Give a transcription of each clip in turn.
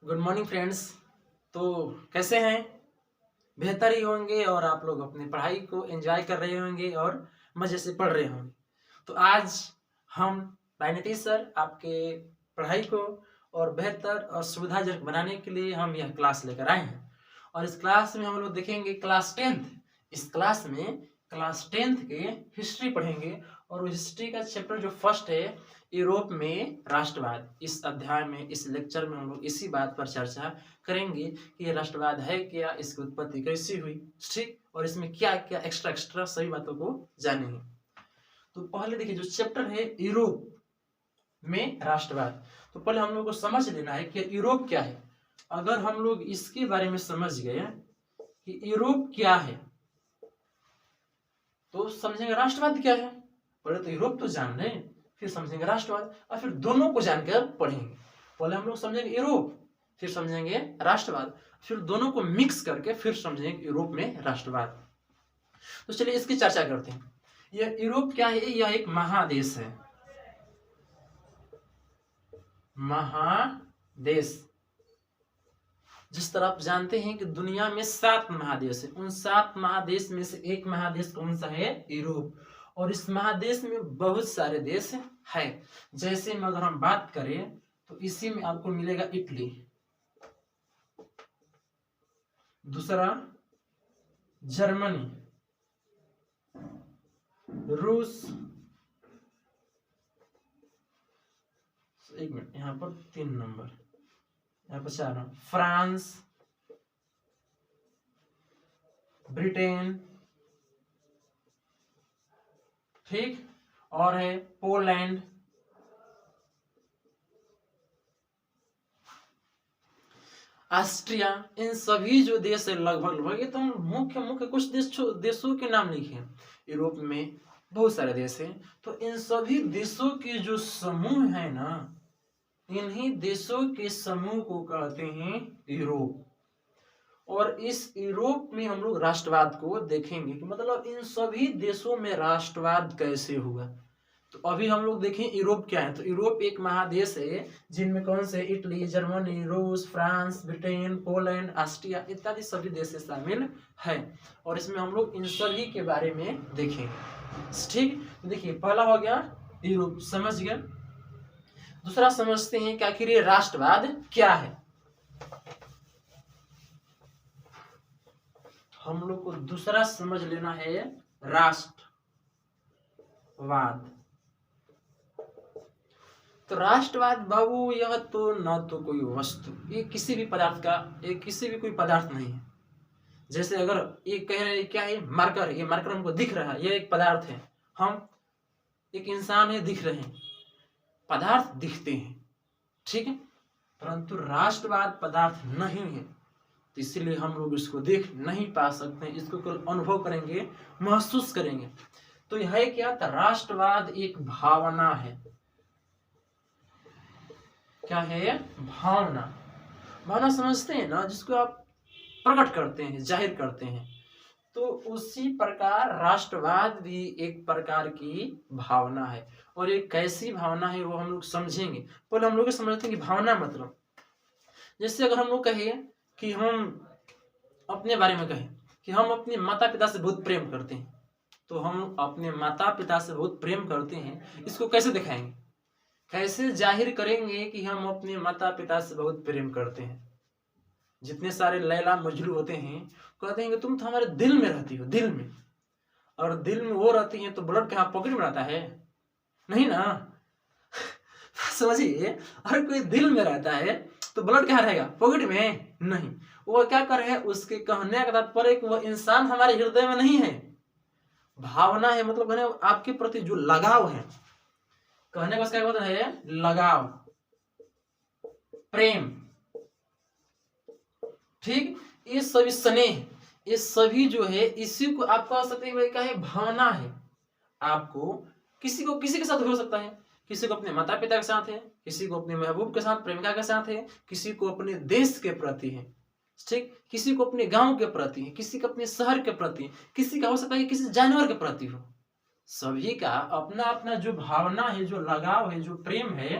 Good morning friends. तो कैसे हैं? बेहतर ही होंगे और आप लोग अपनी पढ़ाई को एंजॉय कर रहे होंगे और मज़े से पढ़ रहे होंगे। तो आज हम नीतीश सर आपके पढ़ाई को और बेहतर और सुविधाजनक बनाने के लिए हम यह क्लास लेकर आए हैं। और इस क्लास में हम लोग देखेंगे क्लास 10th। इस क्लास में क्लास 10th के हिस्ट्री पढ़ेंगे और हिस्ट्री का चैप्टर जो फर्स्ट है यूरोप में राष्ट्रवाद। इस अध्याय में इस लेक्चर में हम लोग इसी बात पर चर्चा करेंगे कि ये राष्ट्रवाद है क्या, इसकी उत्पत्ति कैसी हुई, ठीक, और इसमें क्या क्या एक्स्ट्रा सभी बातों को जानेंगे। तो पहले देखिए जो चैप्टर है यूरोप में राष्ट्रवाद, तो पहले हम लोग को समझ लेना है कि यूरोप क्या है। अगर हम लोग इसके बारे में समझ गए कि यूरोप क्या है तो समझेंगे राष्ट्रवाद क्या है। पहले तो यूरोप तो जान रहे हैं, फिर समझेंगे राष्ट्रवाद और फिर दोनों को जानकर पढ़ेंगे। पहले हम लोग समझेंगे यूरोप, फिर समझेंगे राष्ट्रवाद, फिर दोनों को मिक्स करके फिर समझेंगे यूरोप में राष्ट्रवाद। तो चलिए इसकी चर्चा करते हैं। यह यूरोप क्या है? यह एक महादेश है, महादेश। जिस तरह आप जानते हैं कि दुनिया में 7 महादेश है, उन 7 महादेश में से एक महादेश कौन सा है? यूरोप। और इस महादेश में बहुत सारे देश है। जैसे में अगर हम बात करें तो इसी में आपको मिलेगा इटली, दूसरा जर्मनी, रूस, एक मिनट यहाँ पर 3 नंबर, यहाँ पर 4 नंबर, फ्रांस, ब्रिटेन, ठीक, और है पोलैंड, ऑस्ट्रिया। इन सभी जो देश है लगभग ये तो मुख्य कुछ देशों के नाम लिखे हैं। यूरोप में बहुत सारे देश हैं, तो इन सभी देशों के जो समूह है ना, इन्हीं देशों के समूह को कहते हैं यूरोप। और इस यूरोप में हम लोग राष्ट्रवाद को देखेंगे कि मतलब इन सभी देशों में राष्ट्रवाद कैसे हुआ। तो अभी हम लोग देखें यूरोप क्या है। तो यूरोप एक महादेश है जिनमें कौन से इटली, जर्मनी, रूस, फ्रांस, ब्रिटेन, पोलैंड, ऑस्ट्रिया इत्यादि सभी देश शामिल है। और इसमें हम लोग इन सभी के बारे में देखेंगे, ठीक। देखिए पहला हो गया यूरोप, समझ गए। दूसरा समझते हैं कि आखिर ये राष्ट्रवाद क्या है। हम लोग को दूसरा समझ लेना है राष्ट्रवाद। तो राष्ट्रवाद बाबू यह तो न तो कोई वस्तु, ये किसी भी पदार्थ का, ये किसी भी कोई पदार्थ नहीं है। जैसे अगर ये कह रहे हैं क्या है, मार्कर, ये मार्कर हमको दिख रहा है, ये एक पदार्थ है। हम एक इंसान है, दिख रहे हैं, पदार्थ दिखते हैं, ठीक है। परंतु राष्ट्रवाद पदार्थ नहीं है, तो इसीलिए हम लोग इसको देख नहीं पा सकते, इसको केवल अनुभव करेंगे, महसूस करेंगे। तो यह है क्या? राष्ट्रवाद एक भावना है। क्या है? भावना। भावना समझते हैं ना, जिसको आप प्रकट करते हैं, जाहिर करते हैं। तो उसी प्रकार राष्ट्रवाद भी एक प्रकार की भावना है। और ये कैसी भावना है वो हम लोग समझेंगे। पहले हम लोग समझते हैं कि भावना मतलब, जैसे अगर हम लोग कहें कि हम अपने बारे में कहें कि हम अपने माता पिता से बहुत प्रेम करते हैं, तो हम अपने माता पिता से बहुत प्रेम करते हैं, इसको कैसे दिखाएंगे, कैसे जाहिर करेंगे कि हम अपने माता पिता से बहुत प्रेम करते हैं। जितने सारे लैला मजनू होते हैं कहते हैं कि तुम तो हमारे दिल में रहती हो, दिल में। और दिल में वो रहती हैं तो ब्लड कहाँ पॉकेट में रहता है? नहीं ना। समझिए, अगर कोई दिल में रहता है तो ब्लड कहाँ रहेगा? पॉकेट में नहीं। वो क्या कर रहे हैं, उसके कहने का तात्पर्य कि वह इंसान हमारे हृदय में नहीं है। भावना है मतलब आपके प्रति जो लगाव है, कहने का क्या मतलब है? लगाव, प्रेम, ठीक। ये सभी स्नेह, ये सभी जो है इसी को आप कह सकते हैं क्या है? भावना है। आपको किसी के साथ हो सकता है, किसी को अपने माता पिता के साथ है, किसी को अपने महबूब के साथ, प्रेमिका के साथ है, किसी को अपने देश के प्रति है, ठीक, किसी को अपने गांव के प्रति है, किसी को अपने शहर के प्रति है, किसी का हो सकता है किसी जानवर के प्रति हो। सभी का अपना अपना जो भावना है, जो लगाव है, जो प्रेम है,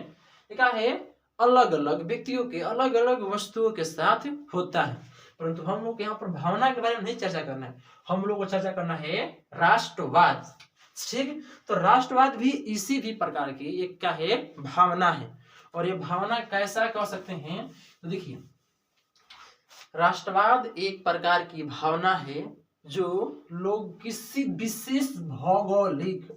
क्या है? अलग अलग व्यक्तियों के अलग अलग वस्तुओं के साथ होता है, परंतु हम लोग यहाँ पर भावना के बारे में नहीं चर्चा करना है, हम लोग को चर्चा करना है राष्ट्रवाद। ठीक, तो राष्ट्रवाद भी इसी भी प्रकार की एक क्या है, भावना है। और ये भावना कैसा कह सकते हैं, तो देखिए राष्ट्रवाद एक प्रकार की भावना है जो लोग किसी विशेष भौगोलिक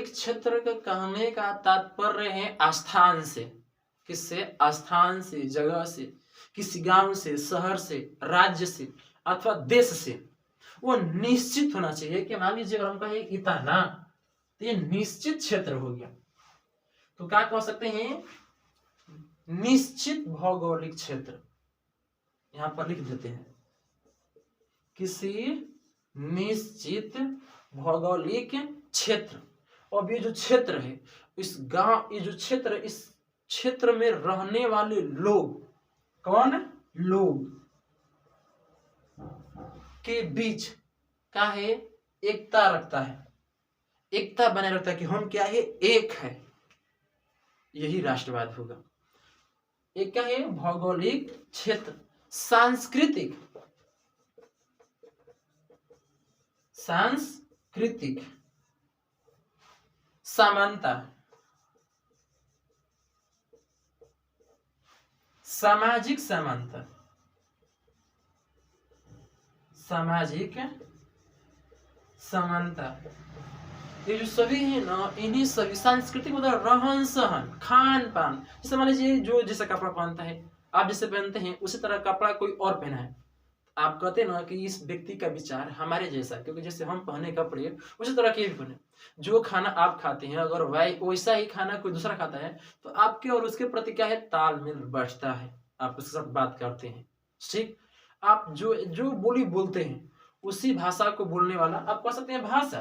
क्षेत्र का कहने का तात्पर्य है स्थान से, किससे, स्थान से, जगह से, किसी गांव से, शहर से, राज्य से अथवा देश से वो निश्चित होना चाहिए कि मान लीजिए अगर हम कहें इतना, तो ये निश्चित क्षेत्र हो गया। तो क्या कह सकते हैं, निश्चित भौगोलिक क्षेत्र, यहां पर लिख देते हैं किसी निश्चित भौगोलिक क्षेत्र। अब ये जो क्षेत्र है, इस गांव, ये जो क्षेत्र, इस क्षेत्र में रहने वाले लोग, कौन, लोग के बीच क्या है, एकता रखता है, एकता बनाए रखता है कि हम क्या है, एक है। यही राष्ट्रवाद होगा। एक क्या है, भौगोलिक क्षेत्र, सांस्कृतिक समानता, सामाजिक समानता, ये जो सभी है ना, इन्हीं सभी सांस्कृतिक मतलब रहन सहन, खान पान, जैसे मान लीजिए जो जैसा कपड़ा पहनता है, आप जैसे पहनते हैं उसी तरह कपड़ा कोई और पहना है, आप कहते हैं ना कि इस व्यक्ति का विचार हमारे जैसा, क्योंकि जैसे हम पहने कपड़े उसी तरह के भी पहने। जो खाना आप खाते हैं अगर वैसा ही खाना कोई दूसरा खाता है तो आपके और उसके प्रति क्या है, तालमेल बढ़ता है, आप उसके साथ बात करते हैं। ठीक, आप जो जो बोली बोलते हैं उसी भाषा को बोलने वाला आप कह सकते हैं भाषा,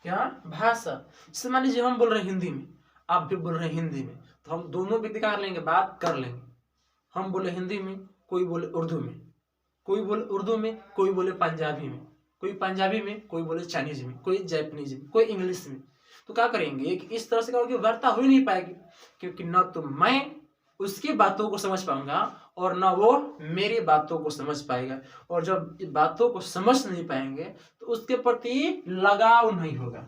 क्या, भाषा। जैसे मान लीजिए हम बोल रहे हैं हिंदी में, आप भी बोल रहे हैं हिंदी में, तो हम दोनों व्यक्ति क्या कर लेंगे, बात कर लेंगे। हम बोले हिंदी में, कोई बोले उर्दू में, कोई बोले उर्दू में, कोई बोले पंजाबी में, कोई पंजाबी में, कोई बोले चाइनीज में, कोई जापानीज में, कोई इंग्लिश में। तो क्या करेंगे कि इस तरह से क्या होगी, वार्ता हो ही नहीं पाएगी, क्योंकि न तो मैं उसकी बातों को समझ पाऊंगा और न वो मेरी बातों को समझ पाएगा। और जब बातों को समझ नहीं पाएंगे तो उसके प्रति लगाव नहीं होगा,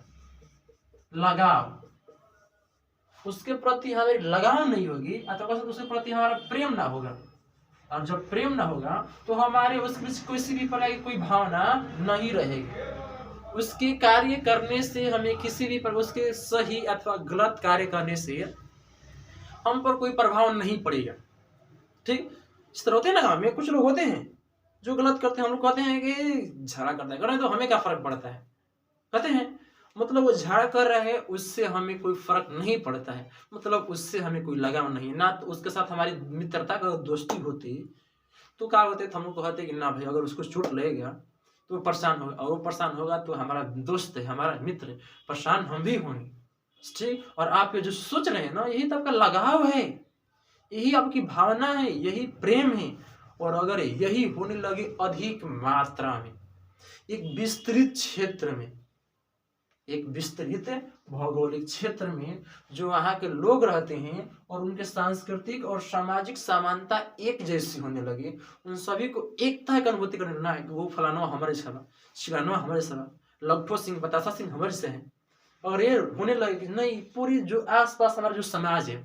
उसके प्रति हमारी लगाव नहीं होगी, अथवा उसके प्रति हमारा प्रेम ना होगा। और जब प्रेम ना होगा तो हमारे उसमें किसी भी प्रकार की कोई भावना नहीं रहेगी। उसके कार्य करने से हमें किसी भी पर उसके सही अथवा गलत कार्य करने से हम पर कोई प्रभाव नहीं पड़ेगा। ठीक, इस तरह होते हैं ना, गाँव में कुछ लोग होते हैं जो गलत करते हैं, हम लोग कहते हैं कि झगड़ा करता है, करें तो हमें क्या फर्क पड़ता है, कहते हैं, मतलब वो झगड़ा कर रहा है उससे हमें कोई फर्क नहीं पड़ता है, मतलब उससे हमें कोई लगाव नहीं, ना तो उसके साथ हमारी मित्रता का दोस्ती होती तो क्या होते, हम लोग कहते कि ना भाई अगर उसको चोट लगेगा तो वो परेशान होगा, और वो परेशान होगा तो हमारा दोस्त है, हमारा मित्र है, परेशान हम भी होंगे। ठीक, और आप ये जो सोच रहे हैं ना, यही तो आपका लगाव है, यही आपकी भावना है, यही प्रेम है। और अगर यही होने लगे अधिक मात्रा में, एक विस्तृत क्षेत्र में, एक विस्तृत भौगोलिक क्षेत्र में जो वहाँ के लोग रहते हैं और उनके सांस्कृतिक और सामाजिक समानता एक जैसी होने लगी, उन सभी को एकता की अनुभूति करने ना है कि वो फलाना हमारे सभा, शिलाना हमारे सभा, लखो सिंह बतासा सिंह हमारे से है, और ये होने लगे नहीं, पूरी जो आसपास हमारा जो समाज है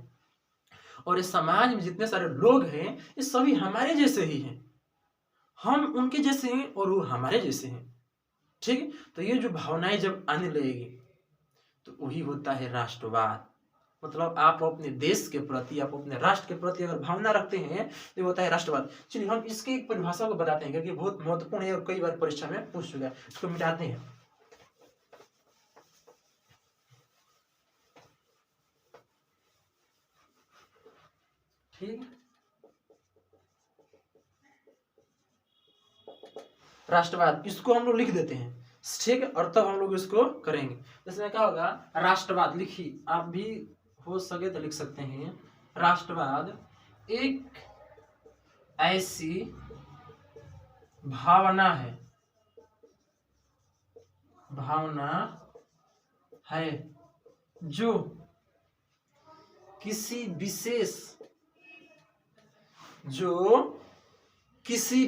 और इस समाज में जितने सारे लोग हैं ये सभी हमारे जैसे ही हैं, हम उनके जैसे हैं और वो हमारे जैसे हैं। ठीक, तो ये जो भावनाएं जब आने लगेगी तो वही होता है राष्ट्रवाद। मतलब आप अपने देश के प्रति, आप अपने राष्ट्र के प्रति अगर भावना रखते हैं तो होता है राष्ट्रवाद। चलिए हम इसके एक परिभाषा को बताते हैं क्योंकि बहुत महत्वपूर्ण है और कई बार परीक्षा में पूछ चुका है, इसको मिटाते हैं। ठीक, राष्ट्रवाद इसको हम लोग लिख देते हैं, ठीक, और तब हम लोग इसको करेंगे। इसमें क्या होगा, राष्ट्रवाद लिखिए, आप भी हो सके तो लिख सकते हैं। राष्ट्रवाद एक ऐसी भावना है, भावना है जो किसी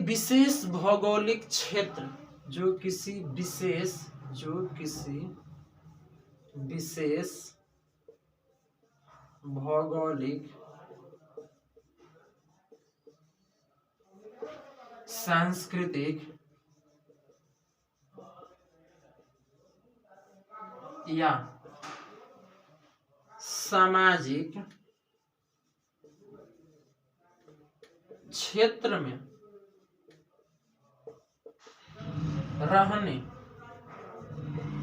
विशेष भौगोलिक क्षेत्र, जो किसी विशेष भौगोलिक, सांस्कृतिक या सामाजिक क्षेत्र में रहने वाले लोगों के बीच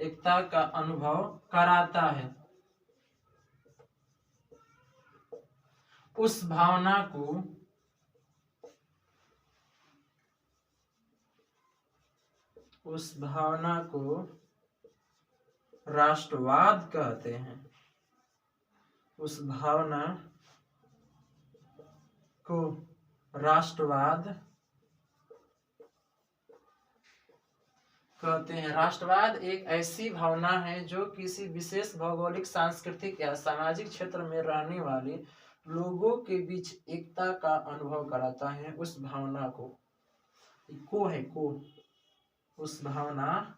एकता का अनुभव कराता है। उस भावना को राष्ट्रवाद कहते हैं। उस भावना को राष्ट्रवाद कहते हैं। राष्ट्रवाद एक ऐसी भावना है जो किसी विशेष भौगोलिक, सांस्कृतिक या सामाजिक क्षेत्र में रहने वाले लोगों के बीच एकता का अनुभव कराता है। उस भावना को उस भावना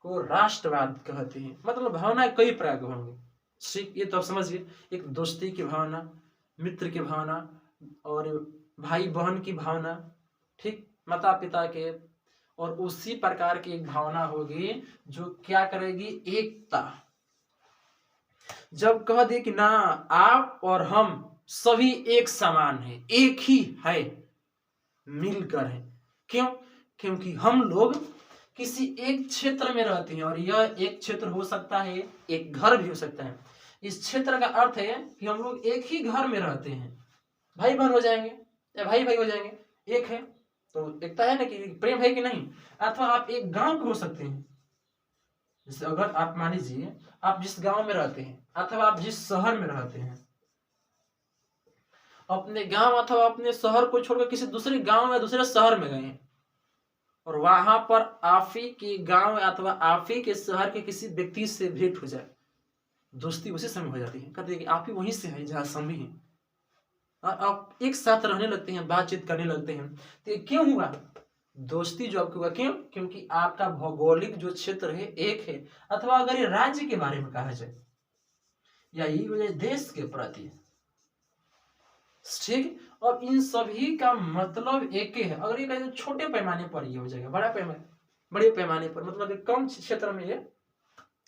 को राष्ट्रवाद कहते हैं। मतलब भावना कई प्रकार के होंगे, ठीक, ये तो आप समझिए। एक दोस्ती की भावना, मित्र की भावना, और भाई बहन की भावना, ठीक, माता पिता के, और उसी प्रकार की एक भावना होगी जो क्या करेगी, एकता। जब कह दे कि ना आप और हम सभी एक समान हैं, एक ही है, मिलकर है। क्यों? क्योंकि हम लोग किसी एक क्षेत्र में रहते हैं, और यह एक क्षेत्र हो सकता है, एक घर भी हो सकता है। इस क्षेत्र का अर्थ है कि हम लोग एक ही घर में रहते हैं, भाई बहन हो जाएंगे या भाई भाई हो जाएंगे, एक है तो एकता है ना, कि प्रेम है कि नहीं। अथवा आप एक गांव के हो सकते हैं, जैसे अगर आप मान लीजिए आप जिस गांव में रहते हैं अथवा आप जिस शहर में रहते हैं, अपने गांव अथवा अपने शहर को छोड़कर किसी दूसरे गांव या दूसरे शहर में गए, और वहां पर आप ही के गांव अथवा आप ही के शहर के किसी व्यक्ति से भेंट हो जाए, दोस्ती उसी समय हो जाती है। कहते हैं कि आप ही वहीं से हैं जहां हम भी हैं, और आप एक साथ रहने लगते हैं, बातचीत करने लगते हैं। तो ये क्यों हुआ? दोस्ती जो आपको हुआ, क्यों? क्योंकि आपका भौगोलिक जो क्षेत्र है एक है। अथवा अगर ये राज्य के बारे में कहा जाए या ये वजह देश के प्रति, ठीक, और इन सभी का मतलब एक ही है। अगर ये कहें छोटे पैमाने पर ये हो जाएगा, बड़े पैमाने पर मतलब एक कम क्षेत्र में, ये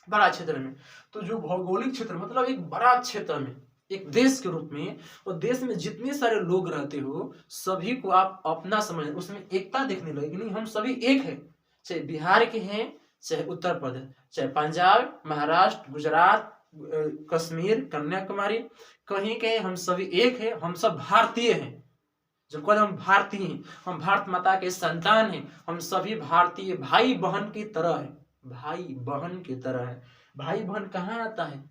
बड़ा क्षेत्र में। तो जो भौगोलिक क्षेत्र मतलब एक बड़ा क्षेत्र में, एक देश के रूप में, और देश में जितने सारे लोग रहते हो सभी को आप अपना समझ, उसमें एकता देखने लगे, नहीं हम सभी एक है। चाहे बिहार के हैं, चाहे उत्तर प्रदेश, चाहे पंजाब, महाराष्ट्र, गुजरात, कश्मीर, कन्याकुमारी, कहीं कहीं हम सभी एक है, हम सब भारतीय हैं। जब कल हम भारतीय हैं, हम भारत माता के संतान हैं, हम सभी भारतीय भाई बहन की तरह है, भाई बहन की तरह है। भाई बहन कहाँ आता है?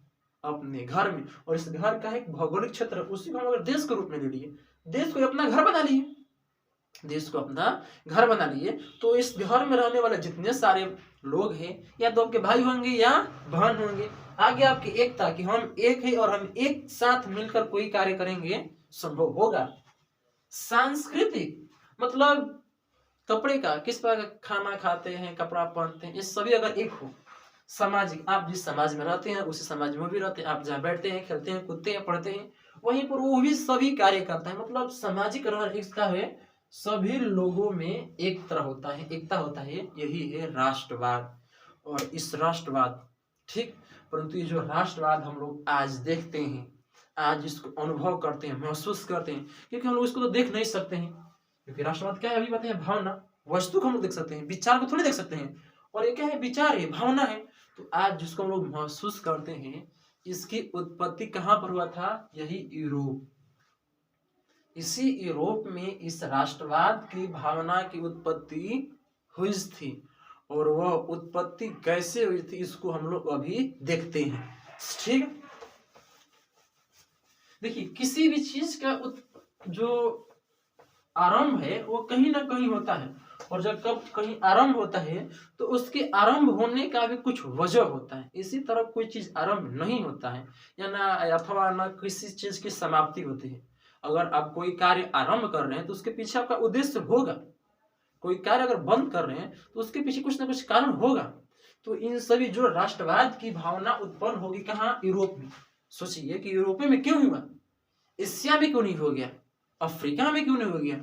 अपने घर में। और इस घर का एक भौगोलिक क्षेत्र, उसी को हम अगर देश के रूप में ले लिए, देश को अपना घर बना लिए, देश को अपना घर बना लिए, तो इस घर में रहने वाले जितने सारे लोग हैं, या तो आपके भाई होंगे या बहन होंगे। आगे आपकी एकता कि हम एक है और हम एक साथ मिलकर कोई कार्य करेंगे, संभव होगा। सांस्कृतिक मतलब कपड़े का, किस प्रकार का खाना खाते हैं, कपड़ा पहनते हैं, ये सभी अगर एक हो। सामाजिक, आप जिस समाज में रहते हैं उसी समाज में भी रहते हैं, आप जहाँ बैठते हैं, खेलते हैं, कूदते हैं, पढ़ते हैं, वहीं पर वो भी सभी कार्य करता है। मतलब सामाजिक एकता है, सभी लोगों में एक तरह होता है, एकता होता है, यही है राष्ट्रवाद। और इस राष्ट्रवाद, ठीक, परंतु ये जो राष्ट्रवाद हम लोग आज देखते हैं, आज इसको अनुभव करते हैं, महसूस करते हैं, क्योंकि हम लोग इसको तो देख नहीं सकते हैं। क्योंकि राष्ट्रवाद क्या है, अभी बात है भावना, वस्तु को हम लोग देख सकते हैं, विचार को थोड़ी देख सकते हैं। और ये क्या है, विचार है, भावना है। तो आज जिसको हम लोग महसूस करते हैं, इसकी उत्पत्ति कहाँ पर हुआ था? यही यूरोप। इसी यूरोप में इस राष्ट्रवाद की भावना की उत्पत्ति हुई थी, और वह उत्पत्ति कैसे हुई थी इसको हम लोग अभी देखते हैं। ठीक, देखिए किसी भी चीज का जो आरंभ है वो कहीं ना कहीं होता है, और जब कब कहीं आरंभ होता है तो उसके आरंभ होने का भी कुछ वजह होता है। इसी तरह कोई चीज आरंभ नहीं होता है या ना, अथवा ना किसी चीज की समाप्ति होती है। अगर आप कोई कार्य आरंभ कर रहे हैं तो उसके पीछे आपका उद्देश्य होगा। कोई कार्य अगर बंद कर रहे हैं तो उसके पीछे कुछ ना कुछ कारण होगा। तो इन सभी जो राष्ट्रवाद की भावना उत्पन्न होगी कहाँ? यूरोप में। सोचिए कि यूरोप में क्यों हुआ, एशिया में क्यों नहीं हो गया, अफ्रीका में क्यों नहीं हो गया,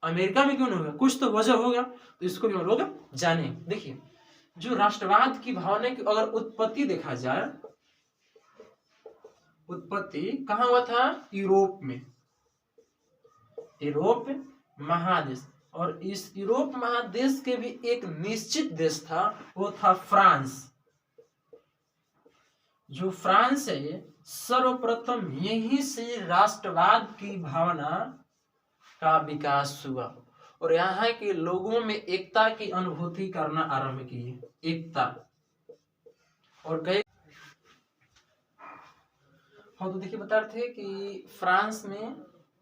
अमेरिका में क्यों नहीं होगा? कुछ तो वजह होगा, तो इसको भी हम लोग जाने। देखिए जो राष्ट्रवाद की भावना की अगर उत्पत्ति देखा जाए, उत्पत्ति कहाँ हुआ था? यूरोप में, यूरोप महादेश। और इस यूरोप महादेश के भी एक निश्चित देश था, वो था फ्रांस। जो फ्रांस है, सर्वप्रथम यहीं से राष्ट्रवाद की भावना का विकास हुआ, और यहाँ के लोगों में एकता की अनुभूति करना आरंभ की। एकता और कई हाँ, तो देखिए बता रहे थे कि फ्रांस में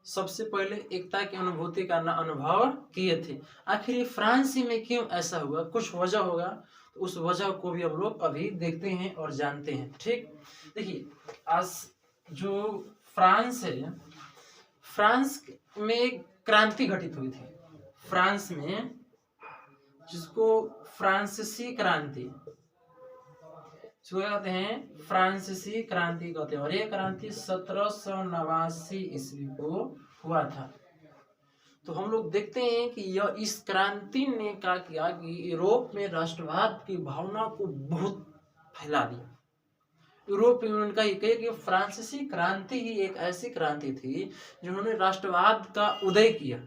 सबसे पहले एकता की अनुभूति करना अनुभव किए थे। आखिर ये फ्रांस ही में क्यों ऐसा हुआ? कुछ वजह होगा, तो उस वजह को भी हम लोग अभी देखते हैं और जानते हैं। ठीक, देखिए आज जो फ्रांस है, फ्रांस में एक क्रांति घटित हुई थी। फ्रांस में, जिसको फ्रांसीसी क्रांति कहते हैं, फ्रांसीसी क्रांति कहते हैं, और ये क्रांति 1789 ईस्वी को हुआ था। तो हम लोग देखते हैं कि यह इस क्रांति ने क्या किया कि यूरोप में राष्ट्रवाद की भावना को बहुत फैला दिया। यूरोप यूनियन का ये कि फ्रांसीसी क्रांति ही एक ऐसी क्रांति थी जिन्होंने राष्ट्रवाद का उदय किया,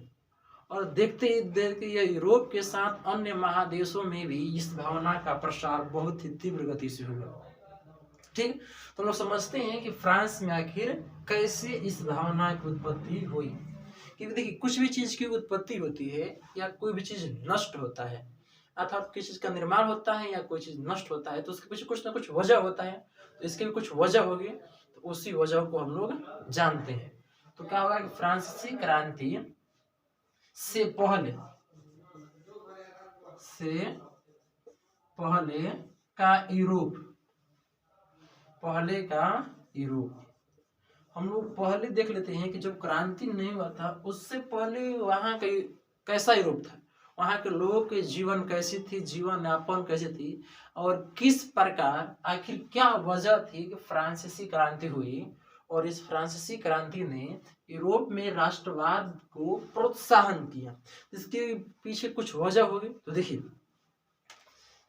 और देखते ही देखते यह यूरोप के साथ अन्य महादेशों में भी इस भावना का प्रसार बहुत ही तीव्र गति से हुआ। ठीक, तो लोग समझते हैं कि फ्रांस में आखिर कैसे इस भावना की उत्पत्ति हुई। क्योंकि देखिए कुछ भी चीज की उत्पत्ति होती है या कोई भी चीज नष्ट होता है, अर्थात किसी चीज का निर्माण होता है या कोई चीज नष्ट होता है, तो उसके पीछे कुछ ना कुछ वजह होता है। तो इसके भी कुछ वजह होगी, तो उसी वजह को हम लोग जानते हैं। तो क्या होगा कि फ्रांसीसी क्रांति से पहले का यूरोप, पहले का यूरोप हम लोग पहले देख लेते हैं कि जब क्रांति नहीं हुआ था उससे पहले वहाँ का कैसा यूरोप था, वहाँ के लोगों के जीवन कैसी थी, जीवन यापन कैसी थी, और किस प्रकार, आखिर क्या वजह थी कि फ्रांसीसी क्रांति हुई। और इस फ्रांसीसी क्रांति ने यूरोप में राष्ट्रवाद को प्रोत्साहन किया। इसके पीछे कुछ वजह होगी। तो देखिए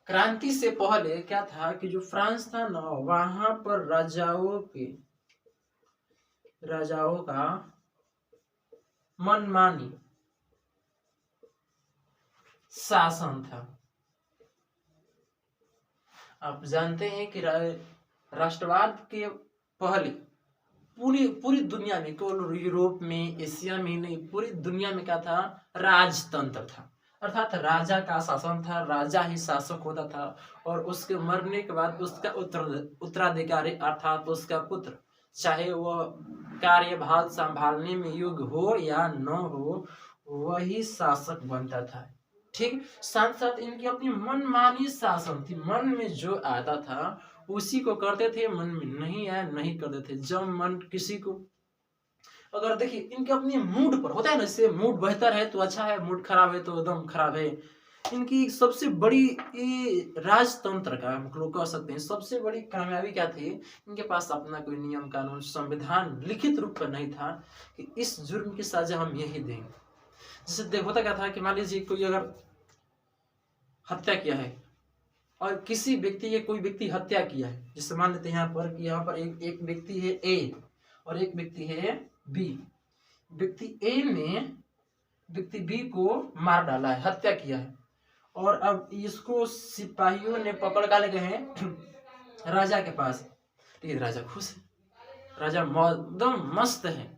क्रांति से पहले क्या था कि जो फ्रांस था ना, वहां पर राजाओं का मनमानी शासन था। आप जानते हैं कि राष्ट्रवाद के पहले पूरी दुनिया में, केवल यूरोप में, एशिया में नहीं, पूरी दुनिया में क्या था? राजतंत्र था, अर्थात राजा का शासन था, राजा ही शासक होता था, और उसके मरने के बाद उसका उत्तराधिकारी अर्थात उसका पुत्र, चाहे वह कार्यभार संभालने में योग्य हो या न हो, वही शासक बनता था। ठीक, साथ साथ इनकी अपनी मनमानी शासन थी, मन में जो आता था उसी को करते थे, मन में नहीं आया नहीं करते थे। जब मन किसी को, अगर देखिए इनके अपने मूड पर होता है ना, जैसे मूड बेहतर है तो अच्छा है, मूड खराब है तो एकदम खराब है। इनकी सबसे बड़ी राजतंत्र का हम लोग कह सकते हैं सबसे बड़ी कामयाबी क्या थी, इनके पास अपना कोई नियम कानून संविधान लिखित रूप पर नहीं था कि इस जुर्म की सजा हम यही देंगे। जैसे होता क्या था कि मान लीजिए कोई अगर हत्या किया है और किसी व्यक्ति के कोई व्यक्ति हत्या किया है, जैसे मान लेते हैं यहाँ पर एक व्यक्ति है ए और एक व्यक्ति है बी। व्यक्ति ए ने व्यक्ति बी को मार डाला है, हत्या किया है, और अब इसको सिपाहियों ने पकड़ कर ले गए हैं राजा के पास। लेकिन राजा खुश है, राजा एकदम मस्त है।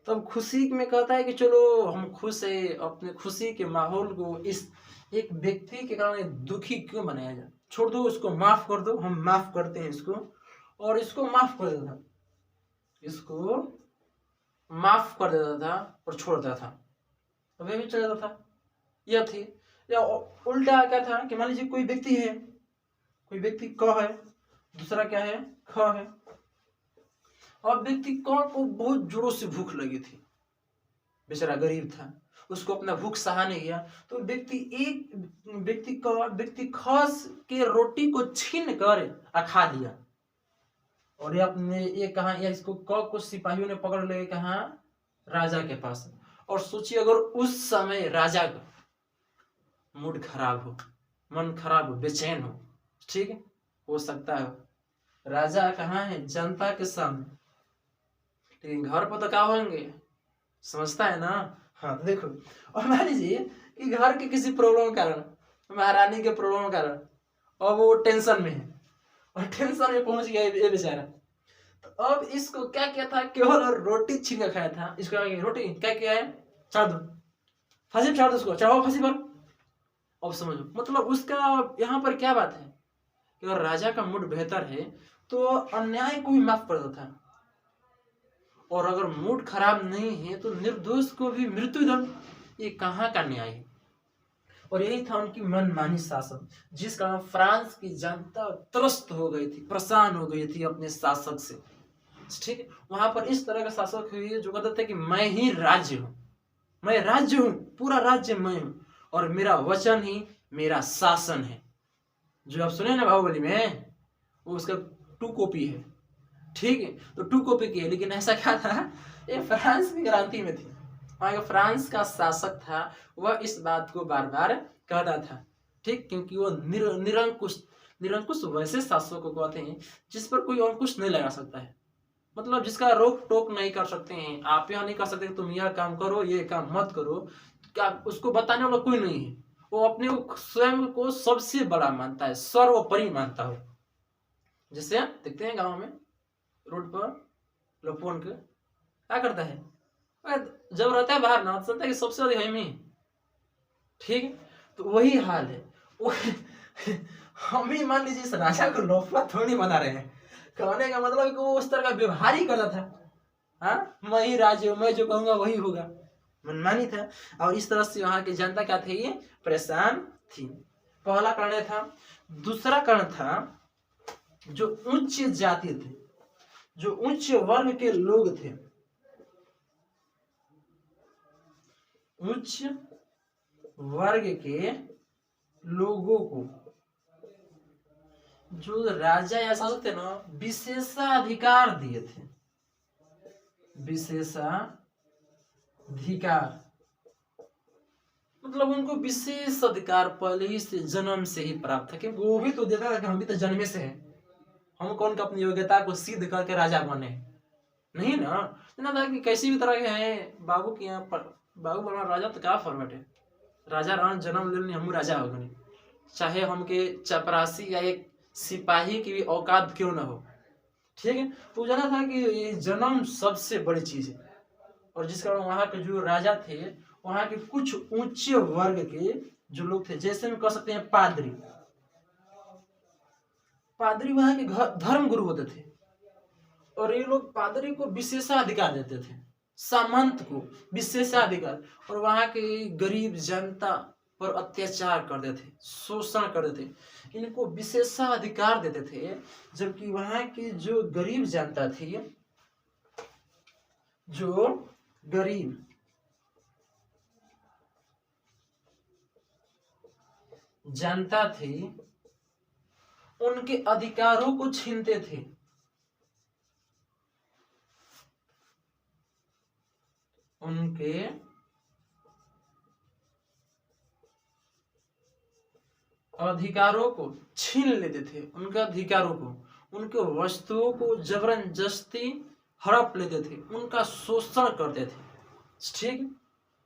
तब खुशी में कहता है कि चलो हम खुश है, अपने खुशी के माहौल को इस एक व्यक्ति के कारण दुखी क्यों बनाया जाए, छोड़ दो उसको, माफ कर दो, हम माफ करते हैं इसको, और इसको माफ कर देता, इसको माफ कर देता था और छोड़ देता था, तो वे भी चल जाता था। यह थी। या उल्टा क्या था कि मान लीजिए कोई व्यक्ति है, कोई व्यक्ति क है, दूसरा क्या है, ख है। और व्यक्ति क को बहुत जोरों से भूख लगी थी, बेचारा गरीब था, उसको अपना भूख सहा नहीं गया, तो व्यक्ति ख के रोटी को छीन कर खा दिया। और ये अपने ये कहा, इसको क को सिपाहियों ने पकड़ ले कहा राजा के पास। और सोचिए अगर उस समय राजा का मूड खराब हो, मन खराब हो, बेचैन हो, ठीक है, हो सकता है राजा कहाँ है, जनता के सामने, लेकिन घर पर तो क्या होंगे, समझता है ना। हाँ, तो देखो, और मान लीजिए कि घर के किसी प्रॉब्लम के कारण, महारानी के प्रॉब्लम के कारण, और वो टेंशन में है, और टेंशन में पहुंच गया ये बेचारा, तो अब इसको क्या किया था, केवल रोटी छीन के खाया था। इसको रोटी क्या किया है, चढ़ा दो, फांसी पर चढ़ा दो, उसको चढ़ाओ फांसी पर। अब समझो, मतलब उसका यहाँ पर क्या बात है कि अगर राजा का मूड बेहतर है तो अन्याय को भी माफ कर देता है, और अगर मूड खराब नहीं है तो निर्दोष को भी मृत्युदंड। ये कहाँ का न्याय है। और यही था उनकी मनमानी शासन, जिस कारण फ्रांस की जनता त्रस्त हो गई थी, परेशान हो गई थी अपने शासक से, ठीक है। वहां पर इस तरह का शासक हुई जो कहते थे कि मैं ही राज्य हूं, मैं राज्य हूं, पूरा राज्य मैं हूं, और मेरा वचन ही मेरा शासन है। जो आप सुने ना बाहुबली में, वो उसका 2 कॉपी है, ठीक है, तो 2 कॉपी की है। लेकिन ऐसा क्या था, ये फ्रांस की क्रांति में थी, वहां का फ्रांस का शासक था, वह इस बात को बार बार कहता था, ठीक, क्योंकि वो निरंकुश वैसे शासकों को कहते हैं जिस पर कोई अंकुश नहीं लगा सकता है, मतलब जिसका रोक टोक नहीं कर सकते हैं। आप यह नहीं कर सकते तुम यह काम करो, ये काम मत करो, क्या उसको बताने वाला कोई नहीं है। वो अपने स्वयं को सबसे बड़ा मानता है, सर्वोपरि मानता हो। जैसे देखते हैं गांव में रोड पर लफोन के क्या करता है, जब रहता है बाहर ना, चलता है कि सबसे अधिक है मैं, ठीक, तो वही हाल है। हम ही मान लीजिए इस राजा को लोफला थोड़ी बना रहे हैं, कहने का मतलब कि वो उस तरह का व्यवहार ही करता था। हाँ, मैं ही राजा हूं, मैं जो कहूंगा वही होगा, मनमानी था। और इस तरह से वहां की जनता क्या थी, परेशान थी। पहला कारण था। दूसरा कारण था जो उच्च जाति थे, जो उच्च वर्ग के लोग थे, उच्च वर्ग के लोगों को जो राजा या शासक थे ना, विशेषाधिकार दिए थे, विशेषाधिकार, मतलब उनको विशेष अधिकार पहले ही से जन्म से ही प्राप्त था, क्योंकि वो भी तो देता था कि हम भी तो जन्मे से हैं, हम कौन का अपनी योग्यता को सिद्ध करके राजा बने, नहीं ना था कि कैसी भी तरह के हैं बाबू के यहाँ पर, बाबू बना राजा तो क्या फॉर्मेट है, राजा राम जन्म ले हम राजा हो गए, चाहे हमके चपरासी या एक सिपाही की भी औकात क्यों ना हो, ठीक है। तो जाना था कि ये जन्म सबसे बड़ी चीज है। और जिस कारण वहां के जो राजा थे, वहां के कुछ उच्च वर्ग के जो लोग थे, जैसे हम कह सकते हैं पादरी, पादरी वहां के धर्म गुरु होते थे, और ये लोग पादरी को विशेषाधिकार देते थे, सामंत को विशेषाधिकार, और वहां के गरीब जनता पर अत्याचार करते थे, शोषण करते थे, इनको विशेषाधिकार देते थे। जबकि वहां की जो गरीब जनता थी, जो गरीब जनता थी, उनके अधिकारों को छीनते थे, उनके अधिकारों को छीन लेते थे, उनके अधिकारों को, उनके वस्तुओं को जबरदस्ती हड़प लेते थे, उनका शोषण करते थे, ठीक।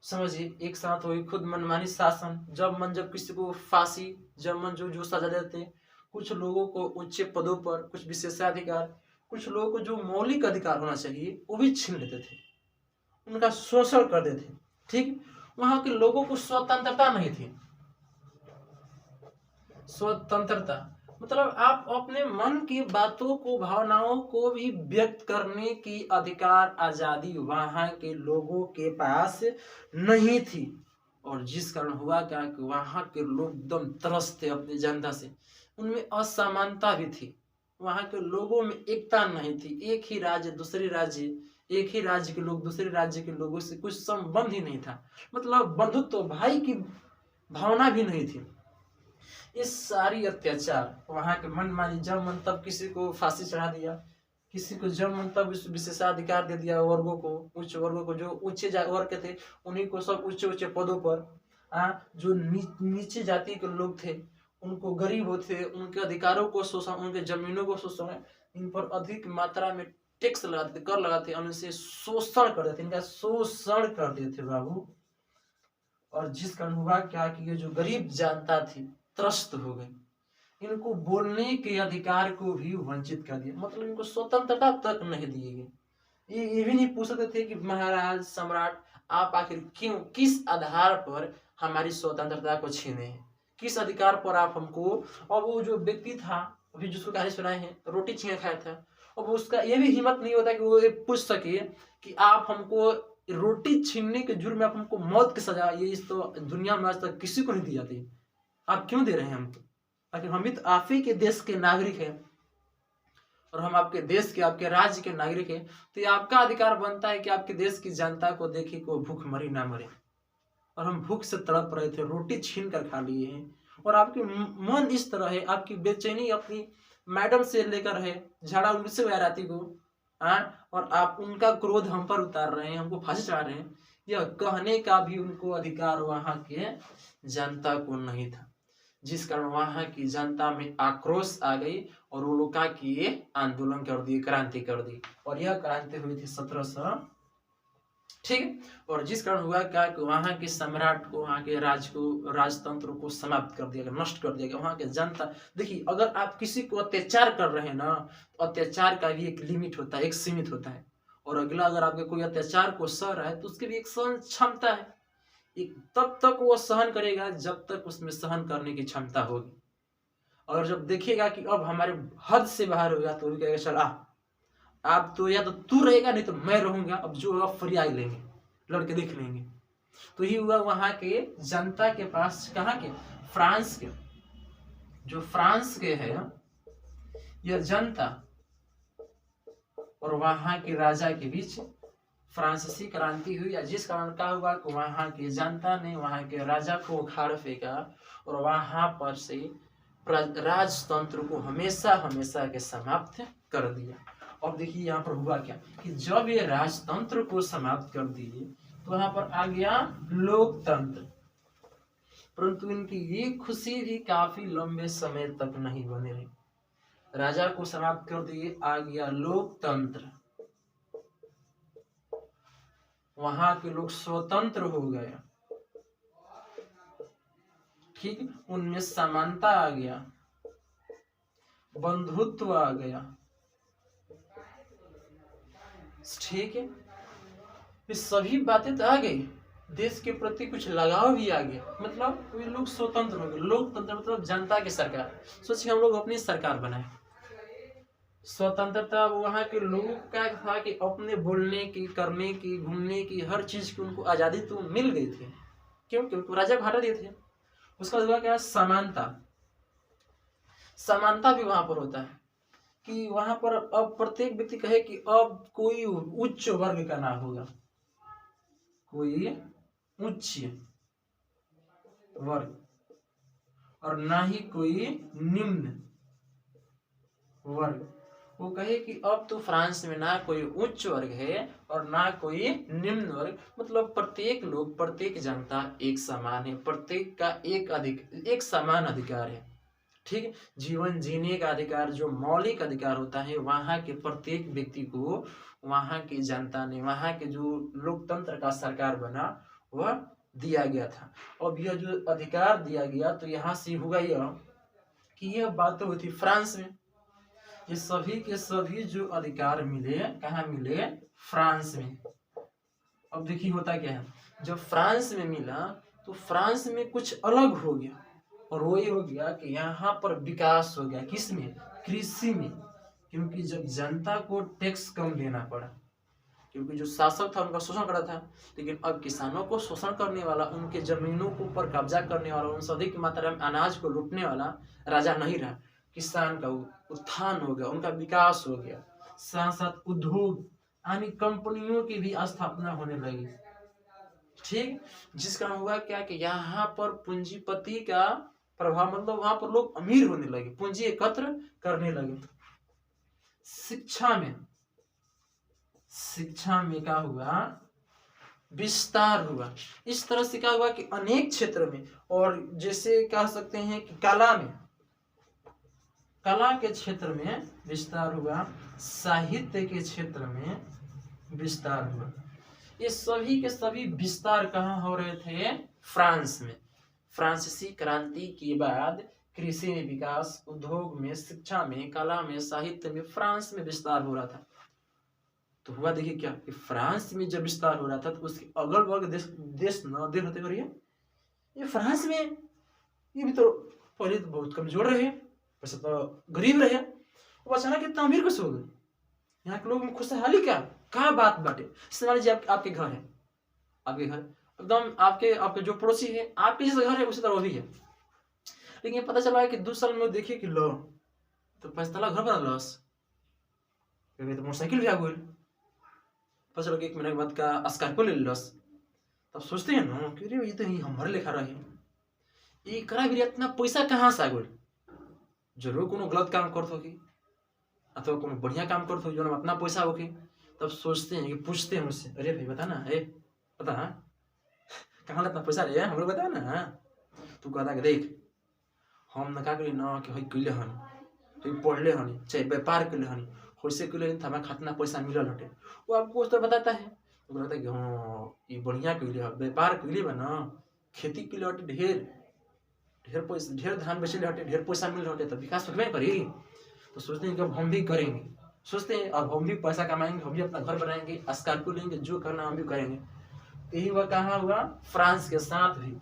समझिए, एक साथ हुई खुद मनमानी शासन, जब किसी को फांसी, जब मन जो सजा देते, कुछ लोगों को उच्च पदों पर कुछ विशेषाधिकार, कुछ लोगों को जो मौलिक अधिकार होना चाहिए वो भी छीन लेते थे, उनका शोषण करते थे। ठीक, वहां के लोगों को स्वतंत्रता नहीं थी। स्वतंत्रता मतलब आप अपने मन की बातों को, भावनाओं को भी व्यक्त करने की अधिकार, आजादी वहां के लोगों के पास नहीं थी। और जिस कारण हुआ क्या कि वहां के लोग एकदम त्रस्त थे अपनी जनता से, उनमें असमानता भी थी, वहां के लोगों में एकता नहीं थी। एक ही राज्य दूसरे राज्य, एक ही राज्य के लोग दूसरे राज्य के लोगों से कुछ संबंध ही नहीं था, मतलब बंधुत्व, भाई की भावना भी नहीं थी। इस सारी अत्याचार, वहां के मन मानी, जब मन तब किसी को फांसी चढ़ा दिया, किसी को जब मन तब विशेषाधिकार दे दिया वर्गों को, उच्च वर्गों को, जो उच्च वर्ग के थे उन्हीं को सब उच्च उच्च पदों पर, जो नीचे जाति के लोग थे उनको, गरीब होते उनके अधिकारों को शोषण, उनके जमीनों को शोषण, इन पर अधिक मात्रा में टैक्स लगाते थे, कर लगाते, उनसे शोषण करते थे, इनका शोषण करते थे बाबू। और जिस कारण हुआ क्या कि ये जो गरीब जनता थी त्रस्त हो गई, इनको बोलने के अधिकार को भी वंचित कर दिया, मतलब इनको स्वतंत्रता तक नहीं दी गई। ये भी नहीं पूछ सकते थे कि महाराज सम्राट आप आखिर क्यों, किस आधार पर हमारी स्वतंत्रता को छीने हैं, किस अधिकार पर आप हमको। और वो जो व्यक्ति था अभी जिसको कहानी सुनाए हैं, रोटी छीने खाया था, और उसका ये भी हिम्मत नहीं होता कि वो ये पूछ सके कि आप हमको रोटी छीनने के जुर्म में आप हमको मौत की सजा, ये इस तो दुनिया में आज तक किसी को नहीं दी जाती, आप क्यों दे रहे हैं हमको? आखिर हम भी तो आप ही के देश के नागरिक हैं, और हम आपके देश के, आपके राज्य के नागरिक हैं, तो ये आपका अधिकार बनता है कि आपके देश की जनता को देखे को भूख मरी ना मरे। और हम भूख से तड़प रहे थे, रोटी छीन कर खा लिए हैं, और आपकी मन इस तरह है, आपकी बेचैनी अपनी मैडम से लेकर है, झाड़ा उनसे हुआ राती को, और आप उनका क्रोध हम पर उतार रहे हैं, हमको फांसी चढ़ा रहे हैं, यह कहने का भी उनको अधिकार वहां के जनता को नहीं था। जिस कारण वहां की जनता में आक्रोश आ गई, और वो लोग का कि ये आंदोलन कर दिए, क्रांति कर दी, और यह क्रांति हुई थी 1700। ठीक, और जिस कारण हुआ क्या कि वहां के सम्राट को, वहां के राज को, राजतंत्र को समाप्त कर दिया गया, नष्ट कर दिया गया। वहां के जनता, देखिए अगर आप किसी को अत्याचार कर रहे हैं ना, तो अत्याचार का भी एक लिमिट होता है, एक सीमित होता है, और अगला अगर आपके कोई अत्याचार को सह रहा है तो उसकी भी एक सहन क्षमता है, एक तब तक वो सहन करेगा जब तक उसमें सहन करने की क्षमता होगी। और जब देखेगा कि अब हमारे हद से बाहर होगा तो भी कहेगा चल आप तो, या तो तू रहेगा नहीं तो मैं रहूंगा, अब जो होगा फरियाद लेंगे, लड़के देख लेंगे। तो ही हुआ वहां के जनता के पास, कहाँ के, फ्रांस के, जो फ्रांस के है यह जनता और वहां के राजा के बीच फ्रांसीसी क्रांति हुई, जिस कारण का हुआ कि वहां की जनता ने वहां के राजा को उखाड़ फेंका, और वहां पर से राजतंत्र को हमेशा हमेशा के समाप्त कर दिया। अब देखिए यहाँ पर हुआ क्या कि जब ये राजतंत्र को समाप्त कर दिए तो वहां पर आ गया लोकतंत्र, परंतु इनकी ये खुशी भी काफी लंबे समय तक नहीं बने रही। राजा को समाप्त कर दिए, आ गया लोकतंत्र, वहां के लोग स्वतंत्र हो गए, ठीक, उनमें समानता आ गया, बंधुत्व आ गया, ठीक है, ये सभी बातें तो आ गई, देश के प्रति कुछ लगाव भी आ गया, मतलब वे लोग स्वतंत्र हो गए। लोकतंत्र मतलब जनता की सरकार, सोचिए हम लोग अपनी सरकार बनाए। स्वतंत्रता वहां के लोगों का था कि अपने बोलने की, करने की, घूमने की, हर चीज की उनको आजादी तो मिल गई थी, क्यों, क्योंकि राजा भारत दिए थे। उसका हुआ क्या, समानता, समानता भी वहां पर होता है कि वहां पर अब प्रत्येक व्यक्ति कहे कि अब कोई उच्च वर्ग का ना होगा, कोई उच्च वर्ग, और ना ही कोई निम्न वर्ग। वो कहे कि अब तो फ्रांस में ना कोई उच्च वर्ग है और ना कोई निम्न वर्ग, मतलब प्रत्येक लोग, प्रत्येक जनता एक समान है, प्रत्येक का एक समान अधिकार है, ठीक। जीवन जीने का अधिकार, जो मौलिक अधिकार होता है, वहां के प्रत्येक व्यक्ति को वहां की जनता ने, वहां के जो लोकतंत्र का सरकार बना वह दिया गया था। अब यह जो अधिकार दिया गया तो यहाँ से हुआ यह कि यह बात हुई थी फ्रांस में, ये सभी के सभी जो अधिकार मिले कहाँ मिले? फ्रांस में। अब देखिए होता क्या है, जब फ्रांस में मिला तो फ्रांस में कुछ अलग हो गया, और वो ये हो गया कि यहाँ पर विकास हो गया। किसमें? कृषि में। क्योंकि जब जनता को टैक्स कम देना पड़ा, क्योंकि जो शासक था उनका शोषण करा था, लेकिन अब किसानों को शोषण करने वाला, उनके जमीनों के ऊपर कब्जा करने वाला, उनसे अधिक मात्रा में अनाज को लूटने वाला राजा नहीं रहा। किसान का उत्थान हो गया, उनका विकास हो गया। साथ साथ उद्योग यानी कंपनियों की भी स्थापना होने लगी। ठीक, जिस कारण हुआ क्या कि यहाँ पर पूंजीपति का प्रभाव, मतलब वहां पर लोग अमीर होने लगे, पूंजी एकत्र करने लगे। शिक्षा में क्या हुआ? विस्तार हुआ। इस तरह से क्या हुआ कि अनेक क्षेत्र में, और जैसे कह सकते हैं कि कला के क्षेत्र में विस्तार हुआ, साहित्य के क्षेत्र में विस्तार हुआ। ये सभी के सभी विस्तार कहाँ हो रहे थे? फ्रांस में। फ्रांसीसी क्रांति के बाद कृषि में विकास, उद्योग में, शिक्षा में, कला में, साहित्य में फ्रांस में विस्तार हो रहा था। तो हुआ देखिए क्या कि फ्रांस में जब विस्तार हो रहा था तो उसके अगल बगल देश न देख होते रहिए, ये फ्रांस में ये भी तो पहले तो बहुत कमजोर रहे, वैसे तो गरीब रहे, वो अचानक इतना अमीर कैसे हो गए? यहाँ के लोग में खुशहाली क्या बात बाटे। मान लीजिए आपके घर है, आपके घर एकदम आपके जो पड़ोसी है आपके जैसे घर है उसी तरह वो भी है, लेकिन पता चला है कि 2 साल में देखिए कि लो तो 5 तला घर बना लस, तो मोटरसाइकिल भी आ गई, पता चला कि 1 महीने के बाद का स्कॉर्पियो ले लस। तब सोचते हैं ना कि ये तो हमारे लेखा रहे, ये करा भी इतना पैसा कहाँ से आ गई? जरूर कोनो गलत काम करत होगी अथवा कोनो बढ़िया काम करत होगी जो अपना पैसा होगी। तब सोचते हैं कि पूछते हैं मुझसे, अरे भाई बता ना, पता कहाँ इतना पैसा रे, हमको बता ना। तू कहता कि देख हम न का करी ना कि कैले हनी, तो पढ़ले हनी, चाहे व्यापार कैले हनी, वैसे कैले हनी, हमें खातना पैसा मिलल हटे। वो आपको तो बताता है, तो कहता है कि हाँ ये बढ़िया कैले है, व्यापार कैले बा ना, खेती कैले हटे, ढेर पैसा, ढेर धान बेचले हटे, ढेर पैसा मिल हटे, तब विकास होबे करी। तो सोचते हैं कि अब हम भी करेंगे, सोचते हैं अब हम भी पैसा कमाएंगे, हम भी अपना घर बनाएंगे, स्कॉर्पियो लेंगे, जो करना हम भी करेंगे। यही हुआ कहाँ हुआ? फ्रांस के साथ भी।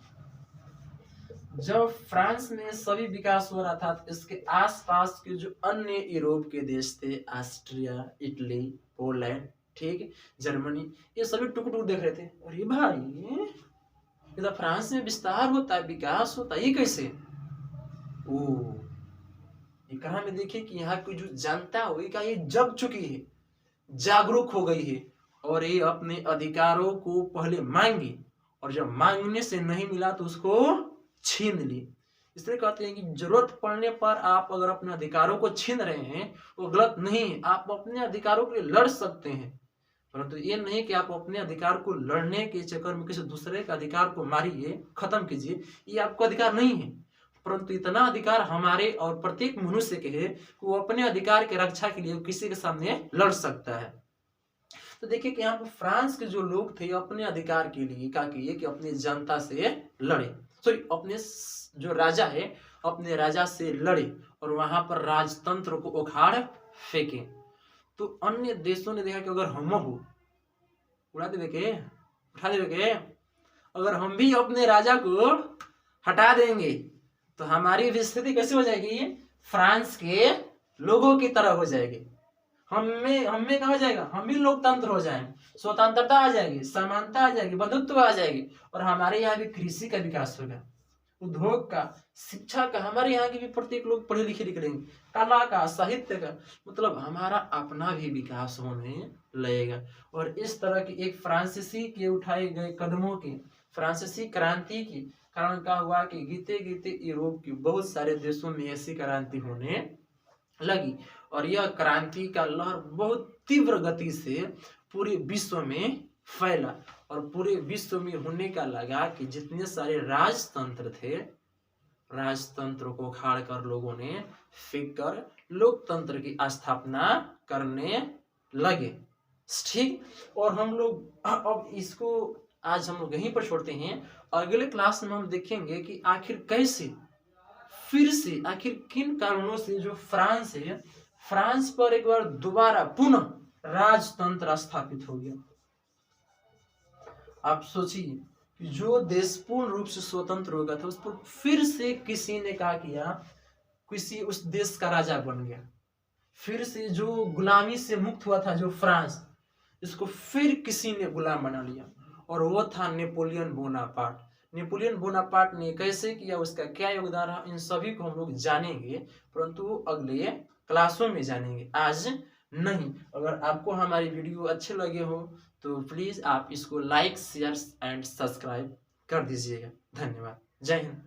जब फ्रांस में सभी विकास हो रहा था तो इसके आसपास के जो अन्य यूरोप के देश थे, ऑस्ट्रिया, इटली, पोलैंड, ठीक, जर्मनी, ये सभी टुक टुक देख रहे थे, अरे भाई ये तो फ्रांस में विस्तार होता है, विकास होता है, ये कैसे? ये कहाँ में देखिए कि यहाँ की जो जनता हुई का ये जग चुकी है, जागरूक हो गई है, और ये अपने अधिकारों को पहले मांगी, और जब मांगने से नहीं मिला तो उसको छीन ली। इसलिए कहते हैं कि जरूरत पड़ने पर आप अगर अपने अधिकारों को छीन रहे हैं वो गलत नहीं है, आप अपने अधिकारों के लिए लड़ सकते हैं, परंतु ये नहीं कि आप अपने अधिकार को लड़ने के चक्कर में किसी दूसरे के अधिकार को मारिए, खत्म कीजिए, ये आपका अधिकार नहीं है। परंतु इतना अधिकार हमारे और प्रत्येक मनुष्य के है कि वो अपने अधिकार के रक्षा के लिए किसी के सामने लड़ सकता है। तो देखिए कि यहाँ पर फ्रांस के जो लोग थे अपने अधिकार के लिए क्या किए कि अपनी जनता से लड़े, सॉरी अपने जो राजा है अपने राजा से लड़े, और वहां पर राजतंत्र को उखाड़ फेंके। तो अन्य देशों ने देखा कि अगर हम हो उड़ा देवे के, उठा देवे के, अगर हम भी अपने राजा को हटा देंगे तो हमारी भी स्थिति कैसे हो जाएगी? फ्रांस के लोगों की तरह हो जाएगी। हम में क्या हो जाएगा? हम भी लोकतंत्र हो जाएंगे, स्वतंत्रता आ जाएगी, समानता आ जाएगी, बंधुत्व आ जाएगी, और हमारे यहाँ भी कृषि का विकास होगा, उद्योग का, शिक्षा का, हमारे यहाँ के भी प्रत्येक लोग पढ़े लिखे निकलेंगे, कला का, साहित्य का, मतलब हमारा अपना भी विकास होने लगेगा। और इस तरह की एक फ्रांसीसी के उठाए गए कदमों की, फ्रांसीसी क्रांति की कारण क्या हुआ कि गीते गीते यूरोप के बहुत सारे देशों में ऐसी क्रांति होने लगी, और यह क्रांति का लहर बहुत तीव्र गति से पूरे विश्व में फैला, और पूरे विश्व में होने का लगा कि जितने सारे राजतंत्र थे, राजतंत्र को उखाड़ कर लोगों ने फेंक कर लोकतंत्र की स्थापना करने लगे। ठीक, और हम लोग अब इसको आज हम लोग यहीं पर छोड़ते हैं। अगले क्लास में हम देखेंगे कि आखिर कैसे, फिर से, आखिर किन कारणों से जो फ्रांस है फ्रांस पर एक बार दोबारा पुनः राजतंत्र स्थापित हो गया। आप सोचिए कि जो देश पूर्ण रूप से स्वतंत्र हो गया था उस पर फिर से किसी ने क्या किया, किसी उस देश का राजा बन गया। फिर से जो गुलामी से मुक्त हुआ था जो फ्रांस, इसको फिर किसी ने गुलाम बना लिया और वो था नेपोलियन बोनापार्ट। नेपोलियन बोनापार्ट ने कैसे किया, उसका क्या योगदान रहा, इन सभी को हम लोग जानेंगे, परंतु अगले क्लासों में जानेंगे, आज नहीं। अगर आपको हमारी वीडियो अच्छे लगे हो तो प्लीज आप इसको लाइक शेयर एंड सब्सक्राइब कर दीजिएगा। धन्यवाद। जय हिंद।